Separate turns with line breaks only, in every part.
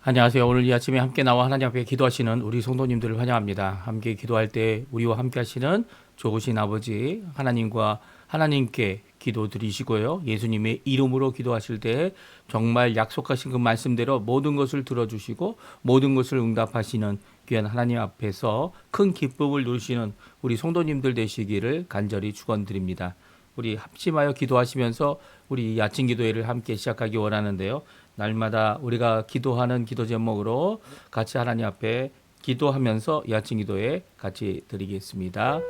안녕하세요. 오늘 이 아침에 함께 나와 하나님 앞에 기도하시는 우리 성도님들을 환영합니다. 함께 기도할 때 우리와 함께 하시는 좋으신 아버지 하나님과 하나님께 기도 드리시고요. 예수님의 이름으로 기도하실 때 정말 약속하신 그 말씀대로 모든 것을 들어주시고 모든 것을 응답하시는 귀한 하나님 앞에서 큰 기쁨을 누리시는 우리 성도님들 되시기를 간절히 축원드립니다. 우리 합심하여 기도하시면서 우리 이 아침 기도회를 함께 시작하기 원하는데요. 날마다 우리가 기도하는 기도 제목으로 같이 하나님 앞에 기도하면서 이 아침 기도회 같이 드리겠습니다.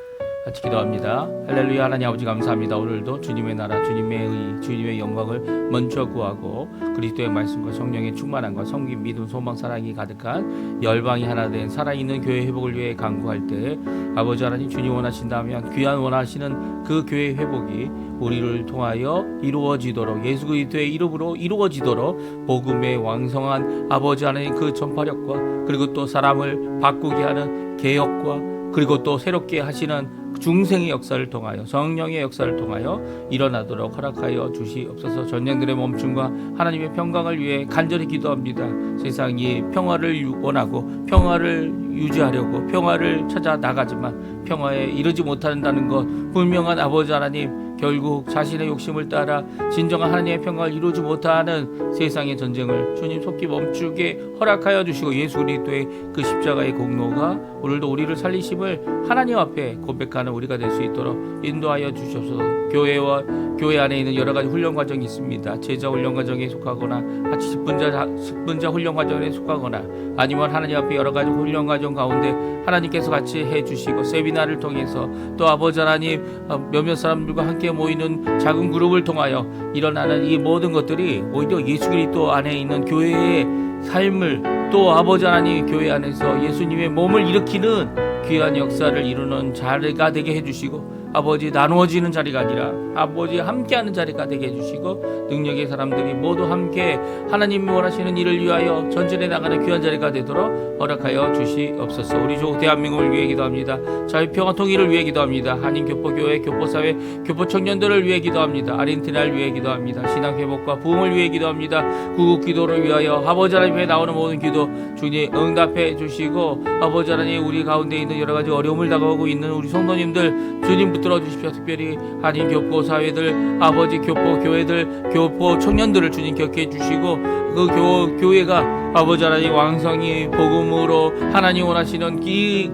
같이 기도합니다. 할렐루야. 하나님 아버지 감사합니다. 오늘도 주님의 나라, 주님의 의, 주님의 영광을 먼저 구하고 그리스도의 말씀과 성령의 충만함과 성김, 믿음, 소망, 사랑이 가득한 열방이 하나 된 살아있는 교회 회복을 위해 간구할 때 아버지 하나님 주님 원하신다면 귀한 원하시는 그 교회 회복이 우리를 통하여 이루어지도록 예수 그리스도의 이름으로 이루어지도록 복음의 왕성한 아버지 하나님 그 전파력과 그리고 또 사람을 바꾸게 하는 개혁과 그리고 또 새롭게 하시는 중생의 역사를 통하여 성령의 역사를 통하여 일어나도록 허락하여 주시옵소서. 전쟁들의 멈춤과 하나님의 평강을 위해 간절히 기도합니다. 세상이 평화를 원하고 평화를 유지하려고 평화를 찾아 나가지만 평화에 이르지 못한다는 것 분명한 아버지 하나님 결국 자신의 욕심을 따라 진정한 하나님의 평강을 이루지 못하는 세상의 전쟁을 주님 속히 멈추게 허락하여 주시고 예수 그리스도의 그 십자가의 공로가 오늘도 우리를 살리심을 하나님 앞에 고백하는 우리가 될 수 있도록 인도하여 주셔서 교회 안에 있는 여러 가지 훈련 과정이 있습니다. 제자 훈련 과정에 속하거나 같이 직분자 훈련 과정에 속하거나 아니면 하나님 앞에 여러 가지 훈련 과정 가운데 하나님께서 같이 해주시고 세미나를 통해서 또 아버지 하나님 몇몇 사람들과 함께 모이는 작은 그룹을 통하여 일어나는 이 모든 것들이 오히려 예수 그리스도 안에 있는 교회의 삶을 또 아버지 하나님 교회 안에서 예수님의 몸을 일으키는 귀한 역사를 이루는 자리가 되게 해주시고 아버지 나누어지는 자리가 아니라 아버지 함께하는 자리가 되게 해주시고 능력의 사람들이 모두 함께 하나님이 원하시는 일을 위하여 전진해 나가는 귀한 자리가 되도록 허락하여 주시옵소서. 우리 조 대한민국을 위해 기도합니다. 자유평화 통일을 위해 기도합니다. 한인교포교회 교포사회 교포청년들을 위해 기도합니다. 아르헨티나를 위해 기도합니다. 신앙회복과 부흥을 위해 기도합니다. 구국 기도를 위하여 아버지 하나님에 나오는 모든 기도 주님 응답해 주시고 아버지 하나님 우리 가운데 있는 여러 가지 어려움을 당하고 있는 우리 성도님들 주님 붙들어 주십시오. 특별히 한인 교포 사회들 아버지 교포 교회들 교포 청년들을 주님 격해 주시고 그 교회가 아버지 하나님 왕성히 복음으로 하나님 원하시는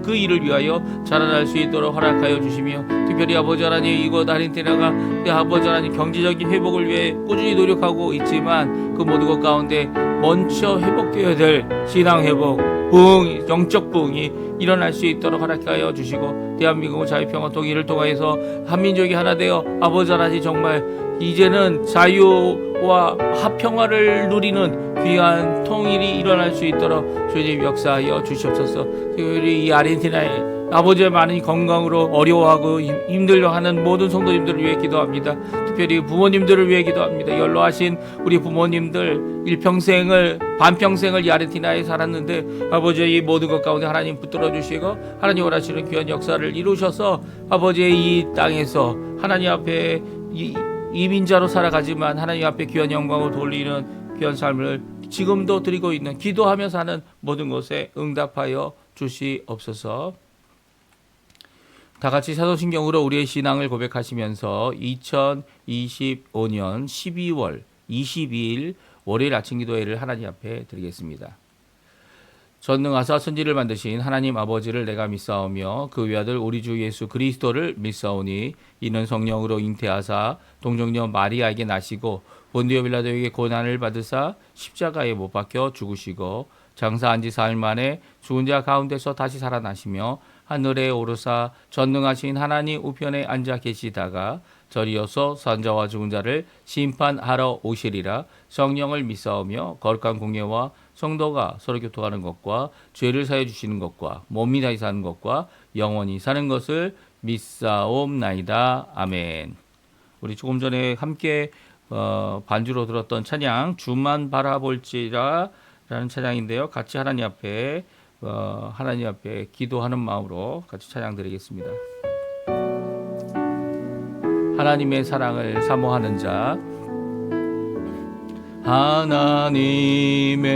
그 일을 위하여 자라날 수 있도록 허락하여 주시며 특별히 아버지 하나님 이곳 아르헨티나가 아버지 하나님 경제적인 회복을 위해 꾸준히 노력하고 있지만 그 모든 것 가운데 먼저 회복되어야 될 신앙 회복 부흥 영적 부흥이 일어날 수 있도록 허락하여 주시고 대한민국의 자유평화 통일을 통해서 한민족이 하나 되어 아버지 하나님 정말 이제는 자유와 합평화를 누리는 귀한 통일이 일어날 수 있도록 주님 역사하여 주시옵소서. 특별히 이 아르헨티나에 아버지의 많은 건강으로 어려워하고 힘들어하는 모든 성도님들을 위해 기도합니다. 특별히 부모님들을 위해 기도합니다. 연로하신 우리 부모님들 반평생을 이 아르헨티나에 살았는데 아버지의 이 모든 것 가운데 하나님 붙들어 주시고 하나님 원하시는 귀한 역사를 이루셔서 아버지의 이 땅에서 하나님 앞에 이민자로 살아가지만 하나님 앞에 귀한 영광을 돌리는 귀한 삶을 지금도 드리고 있는 기도하며 사는 모든 것에 응답하여 주시옵소서. 다 같이 사도신경으로 우리의 신앙을 고백하시면서 2025년 12월 22일 월요일 아침 기도회를 하나님 앞에 드리겠습니다. 전능하사 천지를 만드신 하나님 아버지를 내가 믿사오며 그 외아들 우리 주 예수 그리스도를 믿사오니 이는 성령으로 잉태하사 동정녀 마리아에게 나시고 본디오 빌라도에게 고난을 받으사 십자가에 못 박혀 죽으시고 장사한 지 사흘 만에 죽은 자 가운데서 다시 살아나시며 하늘에 오르사 전능하신 하나님 우편에 앉아 계시다가 저리어서 산자와 죽은 자를 심판하러 오시리라. 성령을 믿사오며 거룩한 공예와 성도가 서로 교통하는 것과 죄를 사해 주시는 것과 몸이 다시 사는 것과 영원히 사는 것을 믿사옵나이다. 아멘. 우리 조금 전에 함께 반주로 들었던 찬양 주만 바라볼지라 라는 찬양인데요. 같이 하나님 앞에 기도하는 마음으로 같이 찬양 드리겠습니다. 하나님의 사랑을 사모하는 자 하나님의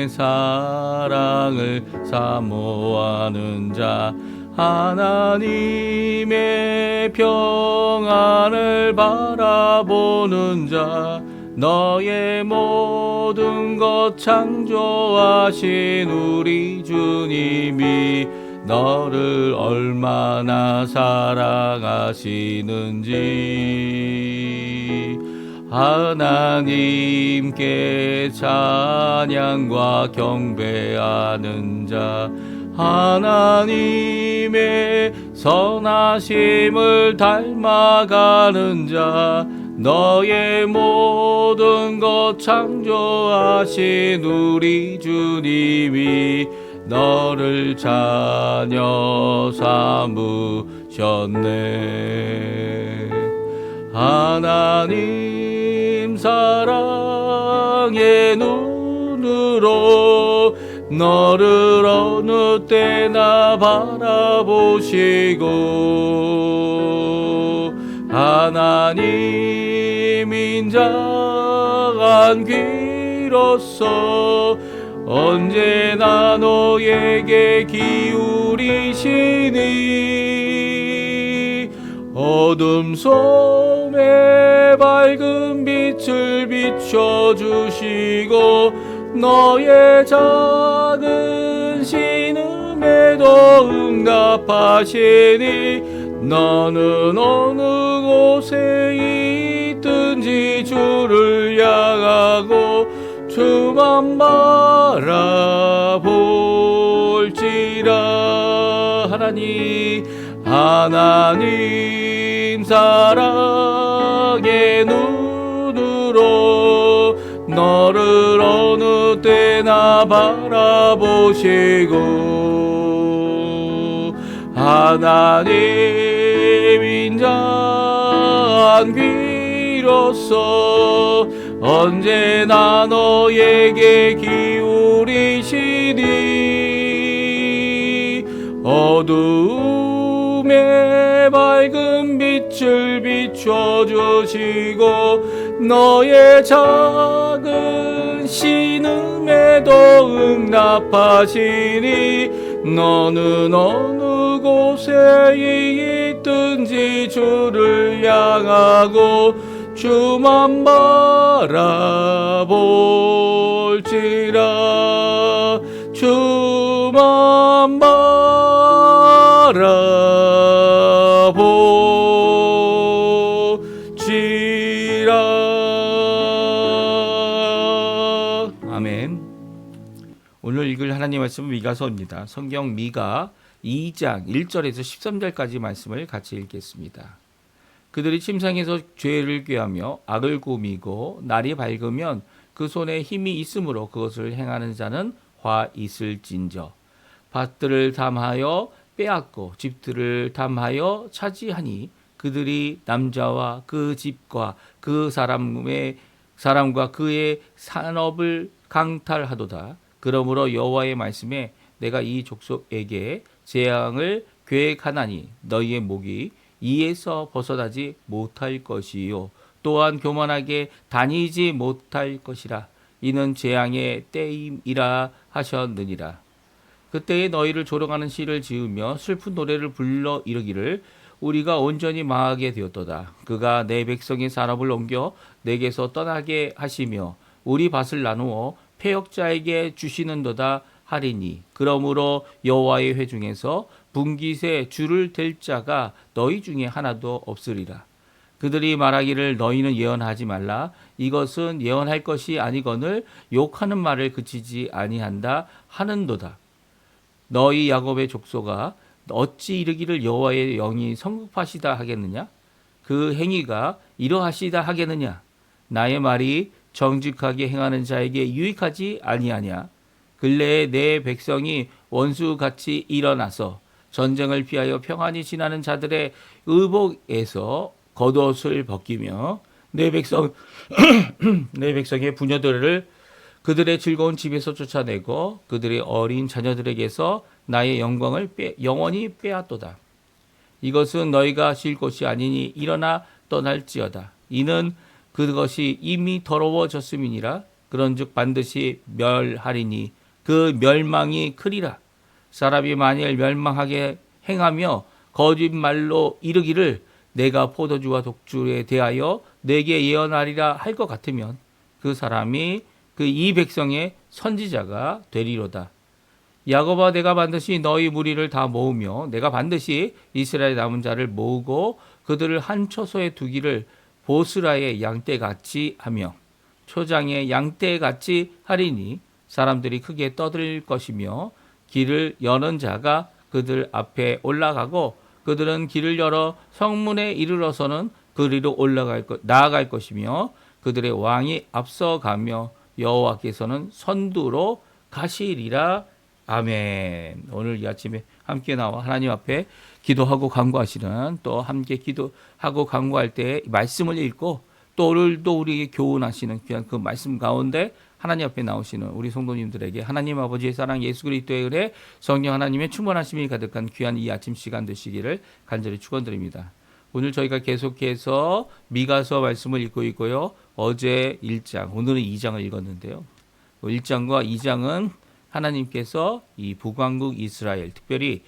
사랑을 사모하는 자, 하나님의 평안을 바라보는 자, 너의 모든 것 창조하신 우리 주님이 너를 얼마나 사랑하시는지 하나님께 찬양과 경배하는 자, 하나님의 선하심을 닮아가는 자, 너의 모든 것 창조하신 우리 주님이 너를 자녀 삼으셨네. 하나님 사랑의 눈으로 너를 어느 때나 바라보시고 하나님 인자한 귀로서 언제나 너에게 기울이시니 어둠 속에 밝은 빛을 비춰주시고 너의 작은 신음에도 응답하시니 너는 어느 곳에 있든지 주를 향하고 주만 바라볼지라. 하나님 사랑의 눈으로 너를 어느 때나 바라보시고 하나님 인자한 귀로서 언제나 너에게 기울이시니 어두움에 밝은 빛을 비춰주시고 너의 작은 신음에도 응답하시니 너는 어느 곳에 있든지 주를 향하고 주만 바라볼지라. 주만 바라볼지라. 아멘. 오늘 읽을 하나님 말씀은 미가서입니다. 성경 미가 2장 1절에서 13절까지 말씀을 같이 읽겠습니다. 그들이 침상에서 죄를 꾀하며 악을 꾸미고 날이 밝으면 그 손에 힘이 있으므로 그것을 행하는 자는 화 있을진저. 밭들을 탐하여 빼앗고 집들을 탐하여 차지하니 그들이 남자와 그 집과 그 사람과 그의 산업을 강탈하도다. 그러므로 여호와의 말씀에 내가 이 족속에게 재앙을 계획하나니 너희의 목이 이에서 벗어나지 못할 것이요 또한 교만하게 다니지 못할 것이라. 이는 재앙의 때임이라 하셨느니라. 그때에 너희를 조롱하는 시를 지으며 슬픈 노래를 불러 이르기를 우리가 온전히 망하게 되었도다. 그가 내 백성의 산업을 옮겨 내게서 떠나게 하시며 우리 밭을 나누어 패역자에게 주시는도다 하리니 그러므로 여호와의 회중에서 분깃에 줄을 댈 자가 너희 중에 하나도 없으리라. 그들이 말하기를 너희는 예언하지 말라. 이것은 예언할 것이 아니거늘 욕하는 말을 그치지 아니한다 하는도다. 너희 야곱의 족속아 어찌 이르기를 여호와의 영이 성급하시다 하겠느냐? 그 행위가 이러하시다 하겠느냐? 나의 말이 정직하게 행하는 자에게 유익하지 아니하냐? 근래에 내 백성이 원수같이 일어나서 전쟁을 피하여 평안히 지나는 자들의 의복에서 겉옷을 벗기며 내 백성의 부녀들을 그들의 즐거운 집에서 쫓아내고 그들의 어린 자녀들에게서 나의 영광을 영원히 빼앗도다. 이것은 너희가 쉴 곳이 아니니 일어나 떠날지어다. 이는 그것이 이미 더러워졌음이니라. 그런즉 반드시 멸하리니 그 멸망이 크리라. 사람이 만일 멸망하게 행하며 거짓말로 이르기를 내가 포도주와 독주에 대하여 내게 예언하리라 할 것 같으면 그 사람이 그 이 백성의 선지자가 되리로다. 야곱아, 내가 반드시 너희 무리를 다 모으며 내가 반드시 이스라엘 남은 자를 모으고 그들을 한 처소에 두기를 보스라의 양떼같이 하며 초장의 양떼같이 하리니 사람들이 크게 떠들 것이며 길을 여는 자가 그들 앞에 올라가고 그들은 길을 열어 성문에 이르러서는 그리로 나아갈 것이며 그들의 왕이 앞서가며 여호와께서는 선두로 가시리라. 아멘. 오늘 이 아침에 함께 나와 하나님 앞에 기도하고 간구하시는, 또 함께 기도하고 간구할 때 말씀을 읽고 또 오늘도 우리에게 교훈하시는 귀한 그 말씀 가운데 하나님 앞에 나오시는 우리 성도님들에게 하나님 아버지의 사랑, 예수 그리스도의 은혜, 성령 하나님의 충만하심이 가득한 귀한 이 아침 시간 되시기를 간절히 축원드립니다. 오늘 저희가 계속해서 미가서 말씀을 읽고 있고요. 어제 1장, 오늘은 2장을 읽었는데요. 1장과 2장은 하나님께서 이 북왕국 이스라엘, 특별히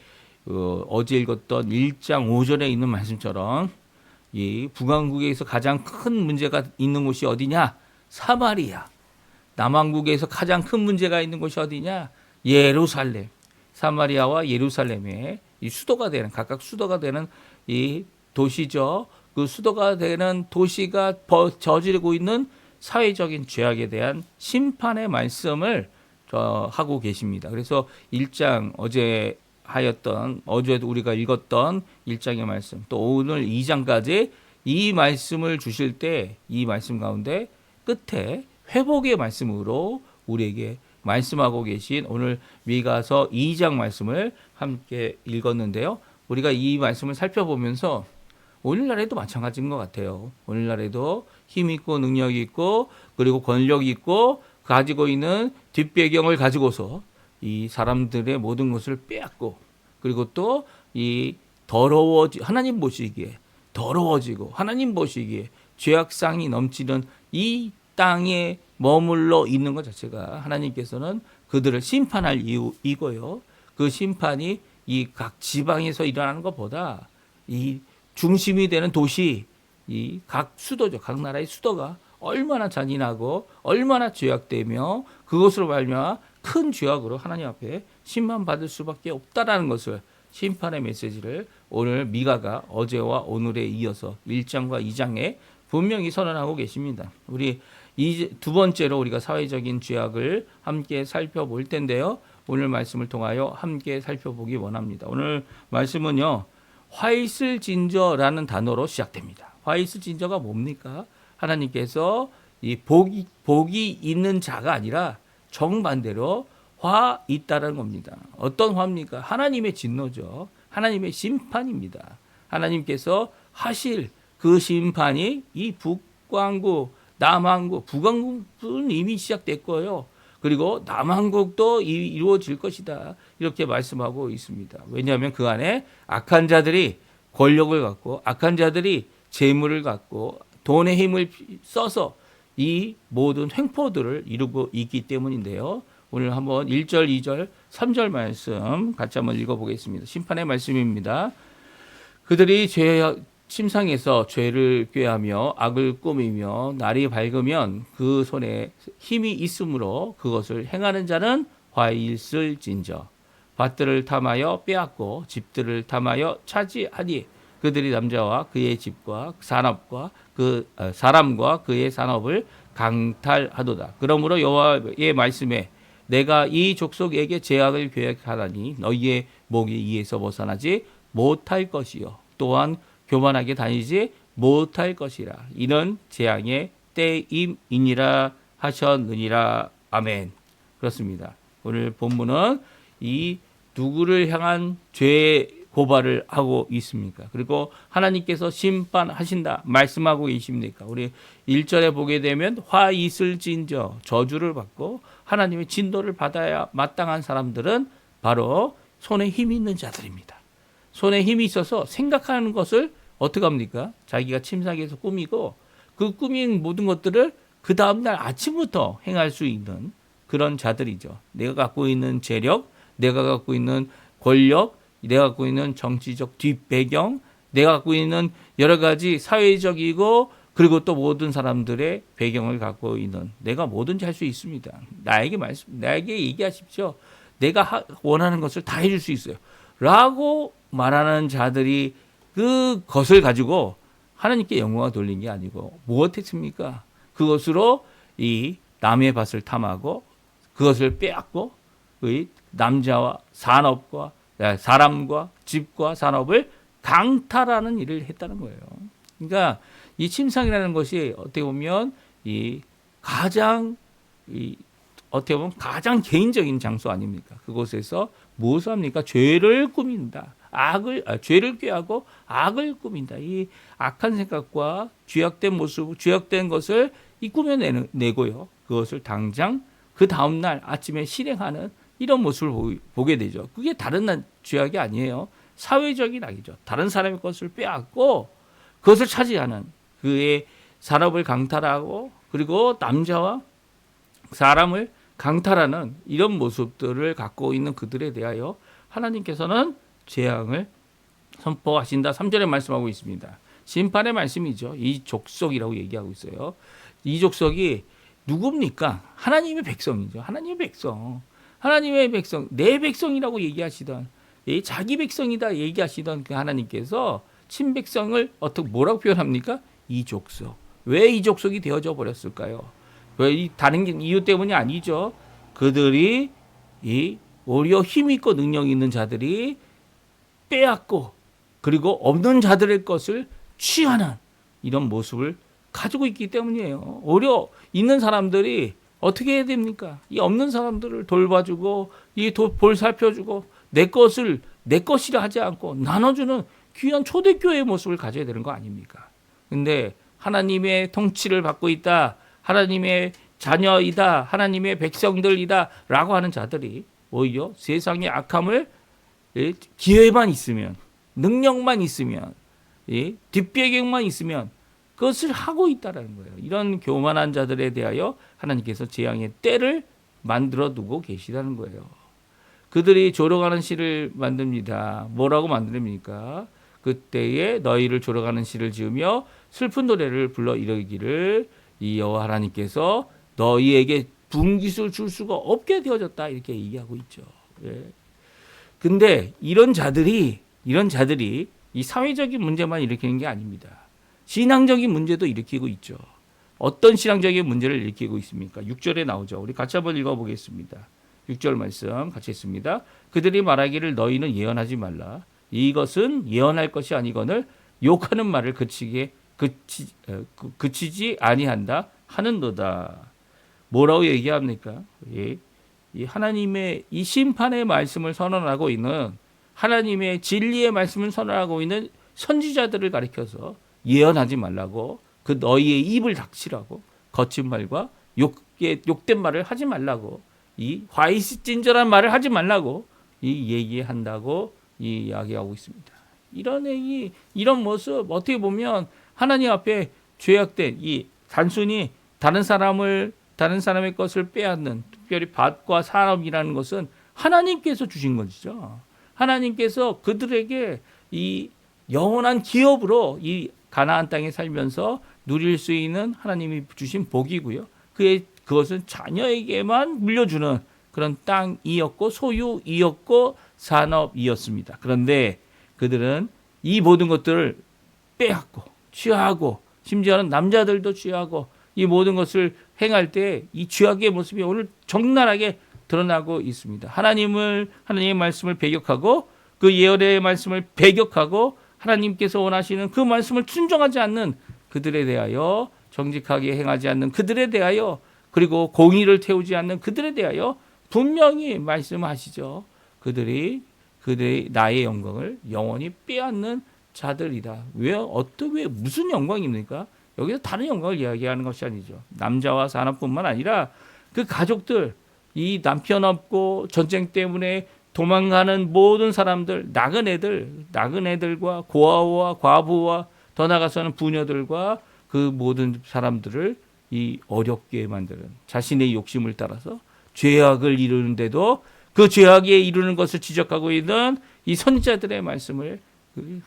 어제 읽었던 1장 5절에 있는 말씀처럼 이 북왕국에서 가장 큰 문제가 있는 곳이 어디냐? 사마리아. 남왕국에서 가장 큰 문제가 있는 곳이 어디냐? 예루살렘. 사마리아와 예루살렘의 이 수도가 되는, 각각 수도가 되는 이 도시죠. 그 수도가 되는 도시가 저지르고 있는 사회적인 죄악에 대한 심판의 말씀을 하고 계십니다. 그래서 1장 어제도 우리가 읽었던 1장의 말씀, 또 오늘 2장까지 이 말씀을 주실 때 이 말씀 가운데 끝에 회복의 말씀으로 우리에게 말씀하고 계신 오늘 미가서 2장 말씀을 함께 읽었는데요. 우리가 이 말씀을 살펴보면서 오늘날에도 마찬가지인 것 같아요. 오늘날에도 힘 있고 능력 있고 그리고 권력 있고 가지고 있는 뒷배경을 가지고서 이 사람들의 모든 것을 빼앗고, 그리고 또 이 하나님 보시기에 더러워지고 하나님 보시기에 죄악상이 넘치는 이 땅에 머물러 있는 것 자체가 하나님께서는 그들을 심판할 이유이고요. 그 심판이 이 각 지방에서 일어나는 것보다 이 중심이 되는 도시, 이 각 수도죠. 각 나라의 수도가 얼마나 잔인하고 얼마나 죄악되며 그것으로 말미암아 큰 죄악으로 하나님 앞에 심판받을 수밖에 없다라는 것을, 심판의 메시지를 오늘 미가가 어제와 오늘에 이어서 1장과 2장에 분명히 선언하고 계십니다. 우리 두 번째로 우리가 사회적인 죄악을 함께 살펴볼 텐데요. 오늘 말씀을 통하여 함께 살펴보기 원합니다. 오늘 말씀은요, 화이슬진저라는 단어로 시작됩니다. 화이슬진저가 뭡니까? 하나님께서 이 복이 있는 자가 아니라 정반대로 화 있다라는 겁니다. 어떤 화입니까? 하나님의 진노죠. 하나님의 심판입니다. 하나님께서 하실 그 심판이 이 북왕국, 남왕국, 북왕국은 이미 시작됐고요. 그리고 남왕국도 이루어질 것이다. 이렇게 말씀하고 있습니다. 왜냐하면 그 안에 악한 자들이 권력을 갖고, 악한 자들이 재물을 갖고 돈의 힘을 써서 이 모든 횡포들을 이루고 있기 때문인데요. 오늘 한번 1절, 2절, 3절 말씀 같이 한번 읽어보겠습니다. 심판의 말씀입니다. 그들이 침상에서 죄를 꾀하며 악을 꾸미며 날이 밝으면 그 손에 힘이 있으므로 그것을 행하는 자는 화있을진저. 밭들을 탐하여 빼앗고 집들을 탐하여 차지하니 그들이 남자와 그의 집과 산업과 사람과 그의 산업을 강탈하도다. 그러므로 여호와의 말씀에 내가 이 족속에게 재앙을 계획하다니 너희의 목이 이에서 벗어나지 못할 것이요 또한 교만하게 다니지 못할 것이라. 이는 재앙의 때임이니라 하셨느니라. 아멘. 그렇습니다. 오늘 본문은 이 누구를 향한 죄 고발을 하고 있습니까? 그리고 하나님께서 심판하신다 말씀하고 계십니까? 우리 1절에 보게 되면 화 있을진저, 저주를 받고 하나님의 진노를 받아야 마땅한 사람들은 바로 손에 힘이 있는 자들입니다. 손에 힘이 있어서 생각하는 것을 어떻게 합니까? 자기가 침상에서 꾸미고 그 꾸민 모든 것들을 그 다음날 아침부터 행할 수 있는 그런 자들이죠. 내가 갖고 있는 재력, 내가 갖고 있는 권력, 내가 갖고 있는 정치적 뒷배경, 내가 갖고 있는 여러 가지 사회적이고 그리고 또 모든 사람들의 배경을 갖고 있는 내가 뭐든지 할 수 있습니다. 나에게 얘기하십시오. 내가 원하는 것을 다 해줄 수 있어요. 라고 말하는 자들이 그것을 가지고 하나님께 영광을 돌린 게 아니고 무엇했습니까? 그것으로 이 남의 밭을 탐하고 그것을 빼앗고 남자와 산업과 사람과 집과 산업을 강탈하는 일을 했다는 거예요. 그러니까 이 침상이라는 것이 어떻게 보면 어떻게 보면 가장 개인적인 장소 아닙니까? 그곳에서 무엇을 합니까? 죄를 꾸민다. 죄를 꾀하고 악을 꾸민다. 이 악한 생각과 죄악된 모습, 죄악된 것을 꾸며내고요. 그것을 당장 그 다음날 아침에 실행하는 이런 모습을 보게 되죠. 그게 다른 죄악이 아니에요. 사회적인 악이죠. 다른 사람의 것을 빼앗고 그것을 차지하는 그의 산업을 강탈하고 그리고 남자와 사람을 강탈하는 이런 모습들을 갖고 있는 그들에 대하여 하나님께서는 재앙을 선포하신다. 3절에 말씀하고 있습니다. 심판의 말씀이죠. 이 족속이라고 얘기하고 있어요. 이 족속이 누굽니까? 하나님의 백성이죠. 하나님의 백성. 하나님의 백성, 내 백성이라고 얘기하시던 자기 백성이다 얘기하시던 그 하나님께서 친백성을 뭐라고 표현합니까? 이 족속. 왜 이 족속이 되어져 버렸을까요? 왜 다른 이유 때문이 아니죠. 그들이 오히려 힘 있고 능력 있는 자들이 빼앗고 그리고 없는 자들의 것을 취하는 이런 모습을 가지고 있기 때문이에요. 오히려 있는 사람들이 어떻게 해야 됩니까? 이 없는 사람들을 돌봐주고 볼 살펴주고 내 것을 내 것이라 하지 않고 나눠주는 귀한 초대교회의 모습을 가져야 되는 거 아닙니까? 근데 하나님의 통치를 받고 있다. 하나님의 자녀이다. 하나님의 백성들이다. 라고 하는 자들이 오히려 세상의 악함을 기회만 있으면 능력만 있으면 뒷배경만 있으면 그것을 하고 있다는 거예요. 이런 교만한 자들에 대하여 하나님께서 재앙의 때를 만들어 두고 계시다는 거예요. 그들이 조롱하는 시를 만듭니다. 뭐라고 만듭니까? 그때에 너희를 조롱하는 시를 지으며 슬픈 노래를 불러 이르기를 이 여호와 하나님께서 너희에게 분깃을 줄 수가 없게 되어졌다 이렇게 얘기하고 있죠. 근데 이런 자들이 이 사회적인 문제만 일으키는 게 아닙니다. 신앙적인 문제도 일으키고 있죠. 어떤 신앙적인 문제를 일으키고 있습니까? 6절에 나오죠. 우리 같이 한번 읽어보겠습니다. 6절 말씀 같이 했습니다. 그들이 말하기를 너희는 예언하지 말라. 이것은 예언할 것이 아니거늘 욕하는 말을 그치지 아니한다 하는도다. 뭐라고 얘기합니까? 이 하나님의 이 심판의 말씀을 선언하고 있는 하나님의 진리의 말씀을 선언하고 있는 선지자들을 가리켜서 예언하지 말라고 그 너희의 입을 닥치라고 거친 말과 욕된 말을 하지 말라고 이 화이시찐절한 말을 하지 말라고 이 얘기한다고 이야기하고 있습니다. 이런 모습 어떻게 보면 하나님 앞에 죄악된 단순히 다른 사람의 것을 빼앗는 특별히 밭과 산업이라는 것은 하나님께서 주신 것이죠. 하나님께서 그들에게 이 영원한 기업으로 이 가나안 땅에 살면서 누릴 수 있는 하나님이 주신 복이고요. 그것은 자녀에게만 물려주는 그런 땅이었고 소유이었고 산업이었습니다. 그런데 그들은 이 모든 것들을 빼앗고 취하고 심지어는 남자들도 취하고 이 모든 것을 행할 때 이 죄악의 모습이 오늘 적나라하게 드러나고 있습니다. 하나님의 말씀을 배격하고 그 예언의 말씀을 배격하고 하나님께서 원하시는 그 말씀을 순종하지 않는 그들에 대하여 정직하게 행하지 않는 그들에 대하여 그리고 공의를 태우지 않는 그들에 대하여 분명히 말씀하시죠. 그들이 나의 영광을 영원히 빼앗는 자들이다. 왜 무슨 영광입니까? 여기서 다른 영광을 이야기하는 것이 아니죠. 남자와 산업뿐만 아니라 그 가족들, 이 남편 없고 전쟁 때문에 도망가는 모든 사람들, 낙은 애들과 고아와 과부와 더 나아가서는 부녀들과 그 모든 사람들을 이 어렵게 만드는 자신의 욕심을 따라서 죄악을 이루는데도 그 죄악에 이루는 것을 지적하고 있는 이 선지자들의 말씀을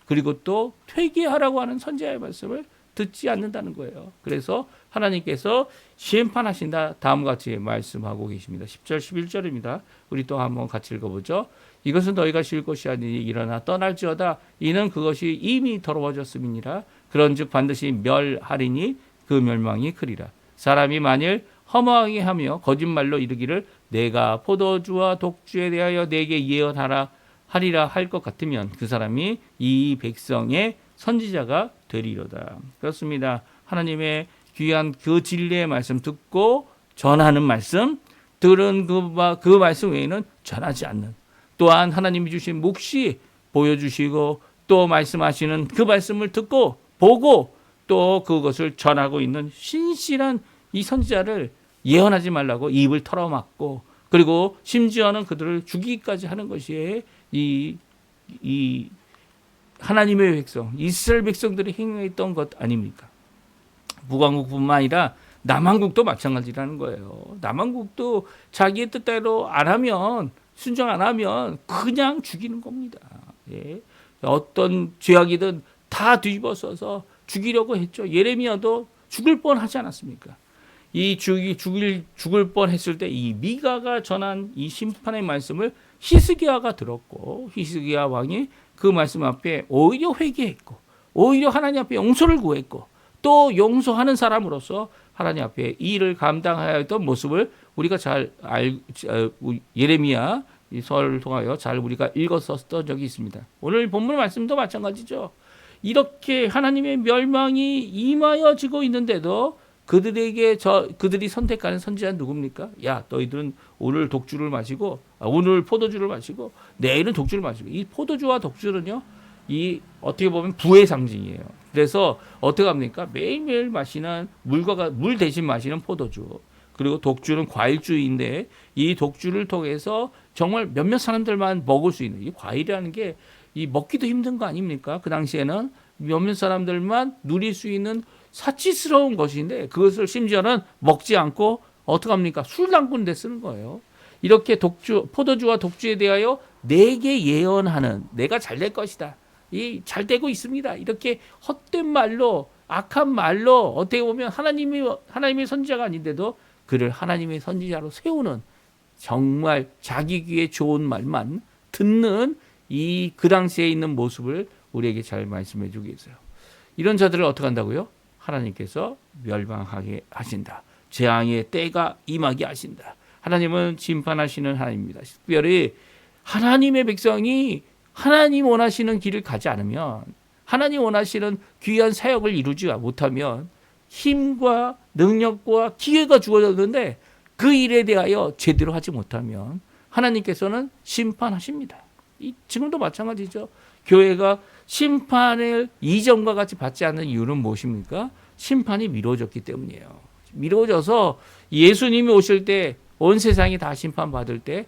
그리고 또 회개하라고 하는 선지자의 말씀을 듣지 않는다는 거예요. 그래서 하나님께서 심판하신다 다음과 같이 말씀하고 계십니다. 10절 11절입니다. 우리 또 한번 같이 읽어보죠. 이것은 너희가 쉴 것이 아니니 일어나 떠날지어다. 이는 그것이 이미 더러워졌음이니라. 그런즉 반드시 멸하리니 그 멸망이 크리라. 사람이 만일 허망하게 하며 거짓말로 이르기를 내가 포도주와 독주에 대하여 내게 예언하라 하리라 할 것 같으면 그 사람이 이 백성의 선지자가 되리로다. 그렇습니다. 하나님의 귀한 그 진리의 말씀 듣고 전하는 말씀, 들은 그 말씀 외에는 전하지 않는, 또한 하나님이 주신 묵시 보여주시고 또 말씀하시는 그 말씀을 듣고 보고 또 그것을 전하고 있는 신실한 이 선지자를 예언하지 말라고 입을 털어막고 그리고 심지어는 그들을 죽이기까지 하는 것이 이 하나님의 백성, 이스라엘 백성들이 행했던 것 아닙니까? 북왕국뿐만 아니라 남왕국도 마찬가지라는 거예요. 남왕국도 자기의 뜻대로 안 하면, 순종 안 하면 그냥 죽이는 겁니다. 예. 어떤 죄악이든 다 뒤집어서서 죽이려고 했죠. 예레미야도 죽을 뻔하지 않았습니까? 이 죽을 뻔했을 때 이 미가가 전한 이 심판의 말씀을 히스기야가 들었고 히스기야 왕이 그 말씀 앞에 오히려 회개했고 오히려 하나님 앞에 용서를 구했고 또 용서하는 사람으로서 하나님 앞에 이 일을 감당하여 했던 모습을 우리가 잘 예레미야 이 서를 통하여 잘 우리가 읽었었던 적이 있습니다. 오늘 본문 말씀도 마찬가지죠. 이렇게 하나님의 멸망이 임하여지고 있는데도 그들이 선택하는 선지자는 누굽니까? 야, 너희들은 오늘 독주를 마시고, 오늘 포도주를 마시고, 내일은 독주를 마시고. 이 포도주와 독주는요, 이 어떻게 보면 부의 상징이에요. 그래서 어떻게 합니까? 매일매일 마시는 물 대신 마시는 포도주. 그리고 독주는 과일주인데 이 독주를 통해서 정말 몇몇 사람들만 먹을 수 있는 이 과일이라는 게 이 먹기도 힘든 거 아닙니까? 그 당시에는 몇몇 사람들만 누릴 수 있는 사치스러운 것인데 그것을 심지어는 먹지 않고 어떻게 합니까? 술 담그는 데 쓰는 거예요. 이렇게 포도주와 독주에 대하여 내게 예언하는 내가 잘 될 것이다. 이 잘 되고 있습니다. 이렇게 헛된 말로 악한 말로 어떻게 보면 하나님의 선지자가 아닌데도 그를 하나님의 선지자로 세우는 정말 자기 귀에 좋은 말만 듣는 이 그 당시에 있는 모습을 우리에게 잘 말씀해 주고 계세요. 이런 자들을 어떻게 한다고요? 하나님께서 멸망하게 하신다. 재앙의 때가 임하게 하신다. 하나님은 심판하시는 하나님입니다. 특별히 하나님의 백성이 하나님 원하시는 길을 가지 않으면 하나님 원하시는 귀한 사역을 이루지 못하면 힘과 능력과 기회가 주어졌는데 그 일에 대하여 제대로 하지 못하면 하나님께서는 심판하십니다. 지금도 마찬가지죠. 교회가 심판을 이전과 같이 받지 않는 이유는 무엇입니까? 심판이 미뤄졌기 때문이에요. 미뤄져서 예수님이 오실 때 온 세상이 다 심판받을 때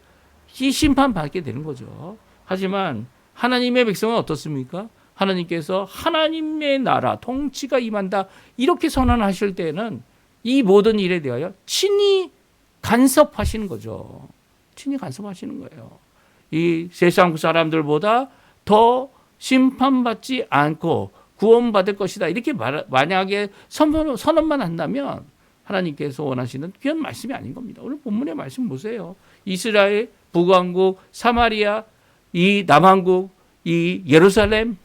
이 심판받게 되는 거죠. 하지만 하나님의 백성은 어떻습니까? 하나님께서 하나님의 나라 통치가 임한다 이렇게 선언하실 때는 이 모든 일에 대하여 친히 간섭하시는 거죠. 친히 간섭하시는 거예요. 이 세상 사람들보다 더 심판받지 않고 구원받을 것이다. 이렇게 만약에 선언만 한다면 하나님께서 원하시는 귀한 말씀이 아닌 겁니다. 오늘 본문의 말씀 보세요. 이스라엘, 북왕국, 사마리아, 이 남왕국, 이 예루살렘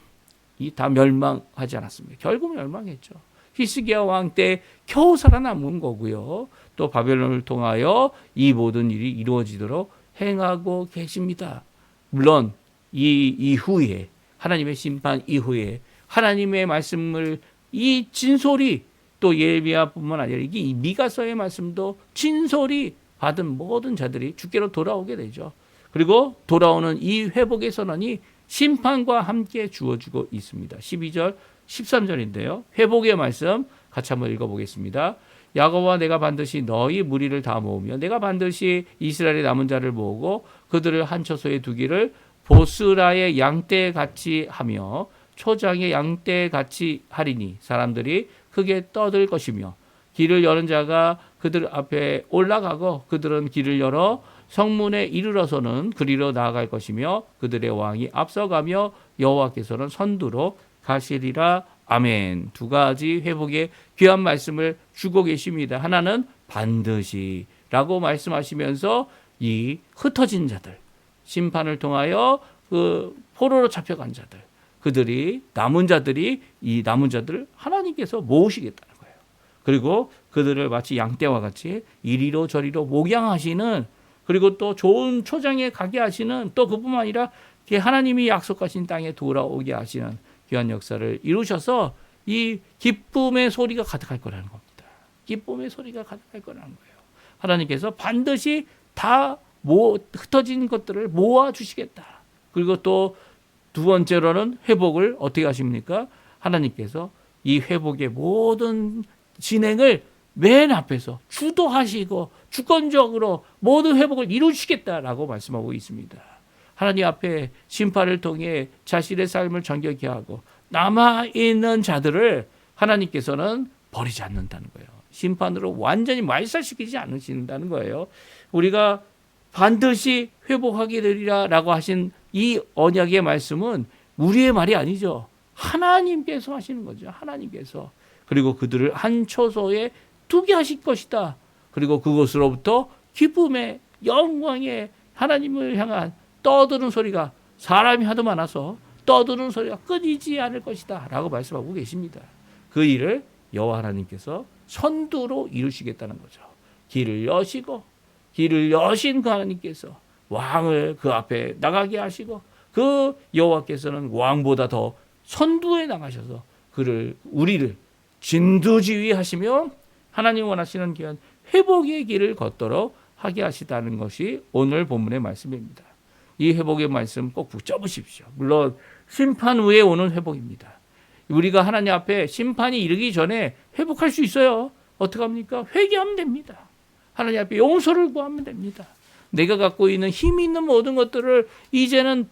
이 다 멸망하지 않았습니다. 결국 멸망했죠. 히스기야 왕 때 겨우 살아남은 거고요. 또 바벨론을 통하여 이 모든 일이 이루어지도록 행하고 계십니다. 물론 이 이후에 하나님의 심판 이후에 하나님의 말씀을 이 진솔이 또 예레미야뿐만 아니라 이 미가서의 말씀도 진솔이 받은 모든 자들이 주께로 돌아오게 되죠. 그리고 돌아오는 이 회복의 선언이 심판과 함께 주어지고 있습니다. 12절 13절인데요. 회복의 말씀 같이 한번 읽어보겠습니다. 야곱아 내가 반드시 너희 무리를 다 모으며 내가 반드시 이스라엘의 남은 자를 모으고 그들을 한 처소에 두기를 보스라의 양떼 같이 하며 초장의 양떼 같이 하리니 사람들이 크게 떠들 것이며 길을 여는 자가 그들 앞에 올라가고 그들은 길을 열어 성문에 이르러서는 그리로 나아갈 것이며 그들의 왕이 앞서가며 여호와께서는 선두로 가시리라. 아멘. 두 가지 회복의 귀한 말씀을 주고 계십니다. 하나는 반드시 라고 말씀하시면서 이 흩어진 자들, 심판을 통하여 그 포로로 잡혀간 자들, 그들이 남은 자들이 이 남은 자들을 하나님께서 모으시겠다는 거예요. 그리고 그들을 마치 양떼와 같이 이리로 저리로 목양하시는, 그리고 또 좋은 초장에 가게 하시는, 또 그뿐만 아니라 하나님이 약속하신 땅에 돌아오게 하시는 귀한 역사를 이루셔서 이 기쁨의 소리가 가득할 거라는 겁니다. 기쁨의 소리가 가득할 거라는 거예요. 하나님께서 반드시 다 흩어진 것들을 모아 주시겠다. 그리고 또 두 번째로는 회복을 어떻게 하십니까? 하나님께서 이 회복의 모든 진행을 맨 앞에서 주도하시고 주권적으로 모든 회복을 이루시겠다라고 말씀하고 있습니다. 하나님 앞에 심판을 통해 자신의 삶을 정결케 하고 남아있는 자들을 하나님께서는 버리지 않는다는 거예요. 심판으로 완전히 말살시키지 않으신다는 거예요. 우리가 반드시 회복하게 되리라 라고 하신 이 언약의 말씀은 우리의 말이 아니죠. 하나님께서 하시는 거죠. 하나님께서. 그리고 그들을 한 초소에 두게 하실 것이다. 그리고 그곳으로부터 기쁨의 영광의 하나님을 향한 떠드는 소리가, 사람이 하도 많아서 떠드는 소리가 끊이지 않을 것이다 라고 말씀하고 계십니다. 그 일을 여호와 하나님께서 선두로 이루시겠다는 거죠. 길을 여시고, 길을 여신 그 하나님께서 왕을 그 앞에 나가게 하시고, 그 여호와께서는 왕보다 더 선두에 나가셔서 우리를 진두지휘하시며 하나님 원하시는 귀한 회복의 길을 걷도록 하게 하시다는 것이 오늘 본문의 말씀입니다. 이 회복의 말씀 꼭 붙잡으십시오. 물론 심판 후에 오는 회복입니다. 우리가 하나님 앞에 심판이 이르기 전에 회복할 수 있어요. 어떻게 합니까? 회개하면 됩니다. 하나님 앞에 용서를 구하면 됩니다. 내가 갖고 있는 힘이 있는 모든 것들을 이제는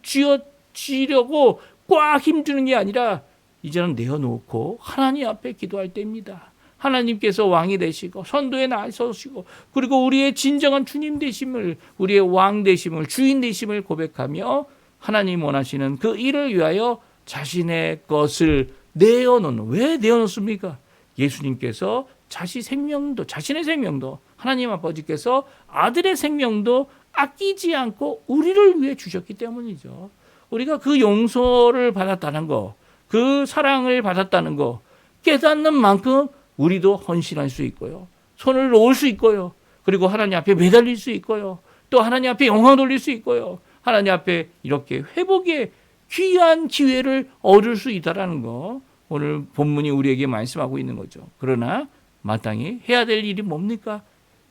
쥐려고 꽉 힘주는 게 아니라 이제는 내어놓고 하나님 앞에 기도할 때입니다. 하나님께서 왕이 되시고 선두에 나서시고, 그리고 우리의 진정한 주님 되심을, 우리의 왕 되심을, 주인 되심을 고백하며 하나님 원하시는 그 일을 위하여 자신의 것을 내어놓는. 왜 내어놓습니까? 예수님께서 자신의 생명도 하나님 아버지께서 아들의 생명도 아끼지 않고 우리를 위해 주셨기 때문이죠. 우리가 그 용서를 받았다는 거, 그 사랑을 받았다는 거 깨닫는 만큼 우리도 헌신할 수 있고요. 손을 놓을 수 있고요. 그리고 하나님 앞에 매달릴 수 있고요. 또 하나님 앞에 영광 돌릴 수 있고요. 하나님 앞에 이렇게 회복의 귀한 기회를 얻을 수 있다라는 거, 오늘 본문이 우리에게 말씀하고 있는 거죠. 그러나 마땅히 해야 될 일이 뭡니까?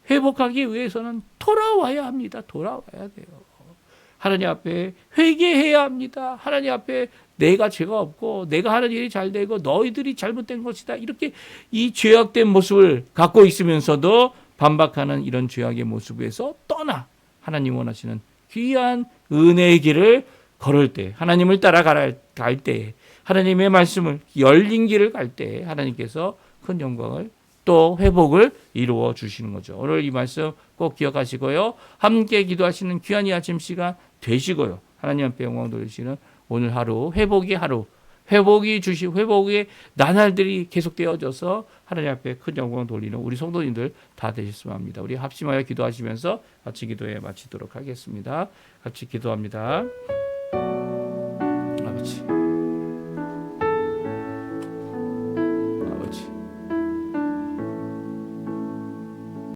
회복하기 위해서는 돌아와야 합니다. 돌아와야 돼요. 하나님 앞에 회개해야 합니다. 하나님 앞에 내가 죄가 없고 내가 하는 일이 잘 되고 너희들이 잘못된 것이다. 이렇게 이 죄악된 모습을 갖고 있으면서도 반박하는 이런 죄악의 모습에서 떠나 하나님 원하시는 귀한 은혜의 길을 걸을 때, 하나님을 따라갈 때, 하나님의 말씀을 열린 길을 갈 때 하나님께서 큰 영광을 또 회복을 이루어 주시는 거죠. 오늘 이 말씀 꼭 기억하시고요. 함께 기도하시는 귀한 이 아침 시간 되시고요. 하나님 앞에 영광 돌리시는 오늘 하루, 회복의 나날들이 계속되어져서 하나님 앞에 큰 영광 돌리는 우리 성도님들 다 되셨으면 합니다. 우리 합심하여 기도하시면서 같이 기도에 마치도록 하겠습니다. 같이 기도합니다.